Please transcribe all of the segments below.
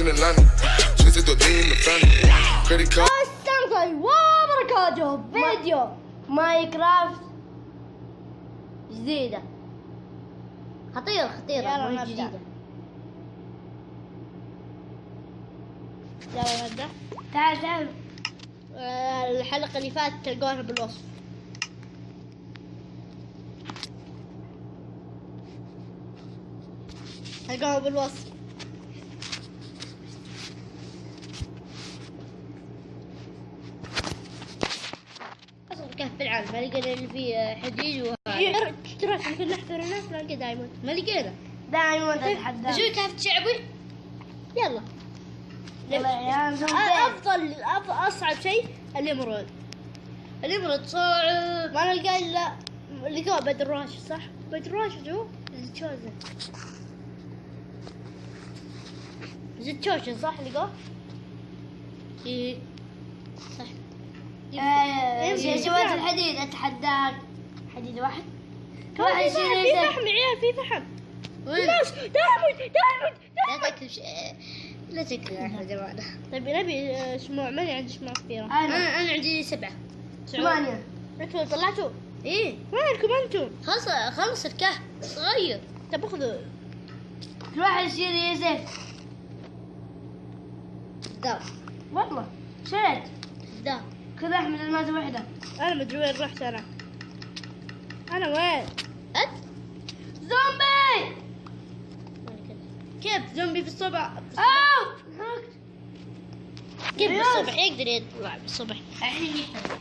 in Atlanta. Twisted the lean in the family. Credit card. السلام عليكم وبركاته. فيديو ماينكرافت جديدة خطيرة يلا مش نبدأ. جديدة. يلا نبدأ. تعال الحلقة اللي فاتت تلقونها بالوصف. تلقوها بالوصف. أصل كهف العالم ما لقينا اللي فيه حديد وهذا. ترى يمكن نحفر هناك نلاقي دايموند ما لقينا. دائما اتحدى. شو كهف شعبي؟ يلا. يلا يا عيال افضل اصعب شيء الامرود صعب ما نلقى الا لقوه بدراش صح؟ بدراش جو زتشوزن صح لقوه؟ ايه صح. سويت الحديد اتحداك. حديد واحد. واحد في فحم يا عيال في فحم. ناس دايموند لا تاكل يا احمد جماعه. طيب نبي شموع. ماني عندي شموع كثيره. انا عندي 7 8. انتوا طلعتوا؟ ايه وينكم انتم؟ خلص الكهف صغير. طب خذوا كل واحد يصير يزيف. دا والله شريت. دا خذ احمد الماس وحده. انا مدري وين رحت. انا وين؟ انت زومبي. كيف زومبي في الصبح؟ اوه كيف بالصبح يقدر يطلع بالصبح؟ الحين يحتاج.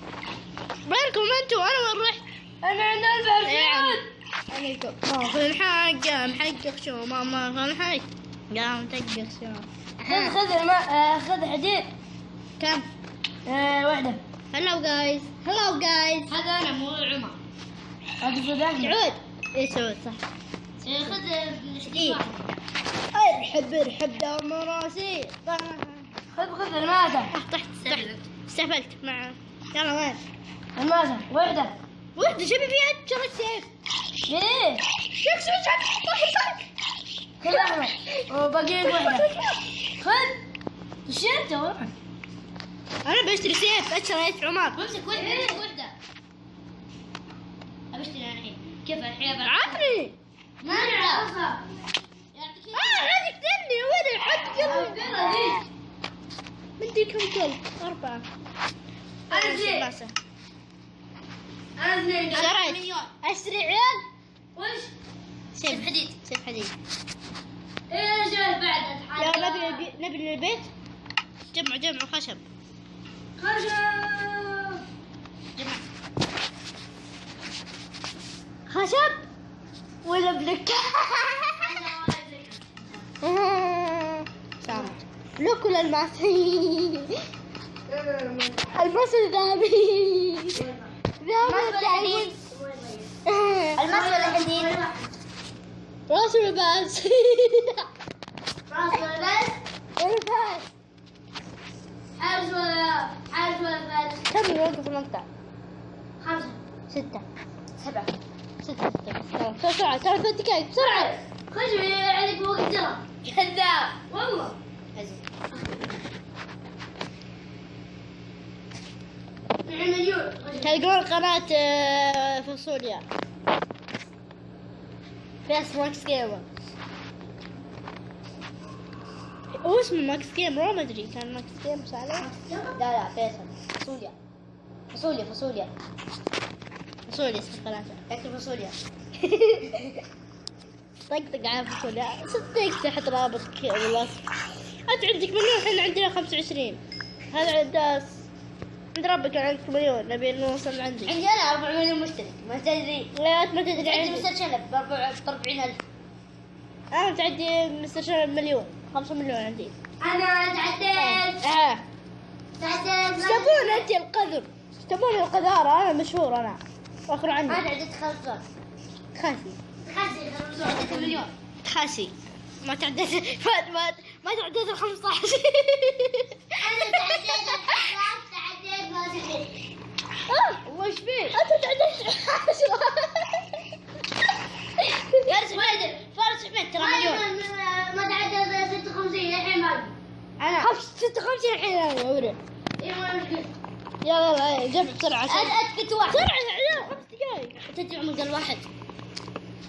وينكم انتم؟ انا وين رحت؟ انا عند البحر. عليكم في الحق محقق شو ماما في الحق قام تقبل شو خذ الماء. خذ حديد. كم؟ واحدة. هلو جايز هذا انا مو عمر. هذا خذ احمد. سعود. ايه سعود صح. خذ إيه. ارحب دام راسي. خذ الماء. طحت استهبلت مع. يلا وين؟ الماء واحدة. وحدة شبي فيها ترى سيف. ايه شوف خذ احمد وبقيت واحدة. خذ وش انت؟ انا بشتري سيف اشتريت عمر. امسك واحدة. ابشتري انا الحين. كيف الحين؟ عطني. ما نعرفها. هذه تدني وين الحد قلبي. مدي كم كل 4. أنا زين. انا اثنين. شريت اشتري عيال. وش؟ سيف حديد. ايه انا جاي بعد يا اتحدى. نبي للبيت. جمع خشب. خشب ولا بلك. سامت لو كل الماس. الماس الذهبي. الماس ولا الحديد؟ راس الباس. راس ولا بس؟ الباس. حارس ولا فارس؟ كم يوقف المقطع؟ 5 6 7. 6 بسرعة ترى 3 دقايق بسرعة. خش عليك وقت ترى. كذاب والله. تلقون قناة فاصوليا فيس ماكس جيمر. هو اسمه ماكس جيمر ما ادري كان ماكس جيمر صالح. لا فيصل. فاصوليا اسم قناته. اكتب فاصوليا. طقطق على فاصوليا. صدق تحت رابط بالوصف. انت عندك مليون احنا عندنا 25. هذا عند ربك عندك مليون. نبي نوصل عندي انا 4 مليون مشترك. ما تدري لا ما تدري عندي عندي. مستر شلب ب 40,000. انا متعدي مستر شلب مليون. 5 مليون عندي. انا تعديت. تعديت. تبون انت القذر. تبون القذارة. انا مشهور انا واخر عني. انا تعديت 5. خاسي تعديت مليون. خاسي ما تعديت. ما تعديت ال 15. انا تعديت ما تعديت. وش فيه؟ انت تعديت 10. فارس حميد ترى مليون. ما تعدى 56 الحين باقي. 56 الحين انا وري. ايه ما مشكلة. يلا جمع بسرعة اثبت واحد. بسرعة يا عيال 5 دقايق. تجمع مقال واحد.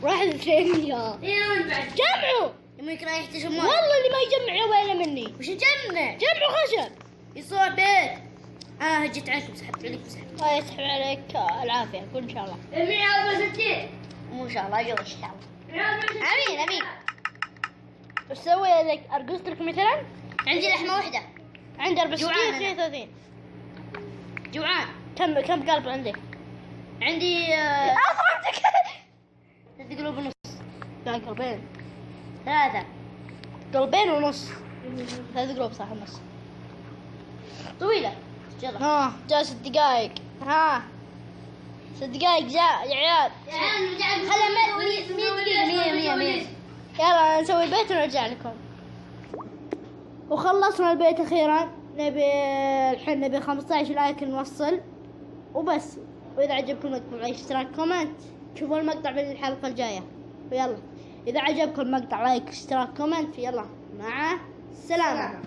1 2 يا ايه وين بعد؟ جمعوا. يمكن رايح تجمع. والله اللي ما يجمع يا ويله مني. وش نجمع؟ جمعوا خشب. يصور بيت. هجيت عنكم سحبت عليكم سحبت. الله يسحب عليك العافية قول ان شاء الله. 164. مو ان شاء الله يلا ان شاء الله. 164. امين. وش سوي لك ارقصت لك مثلا؟ عندي لحمة واحدة. عندي 64 جوعان أنا. 32. جوعان. كم قلب عندك؟ عندي اضربتك. 3 قلوب ونص. لا قلبين. 3. قلبين ونص. 3 قلوب صح ونص. طويلة. يلا. ها جاء 6 دقايق. ها 6 دقايق جاء يا عيال. خلها 100 دقيقة. 100. يلا نسوي البيت ونرجع لكم. وخلصنا البيت اخيرا. الحين نبي 15 لايك نوصل وبس. واذا عجبكم المقطع اشتراك كومنت. شوفوا المقطع بالحلقة الجاية. ويلا اذا عجبكم المقطع لايك اشتراك كومنت. يلا مع السلامة.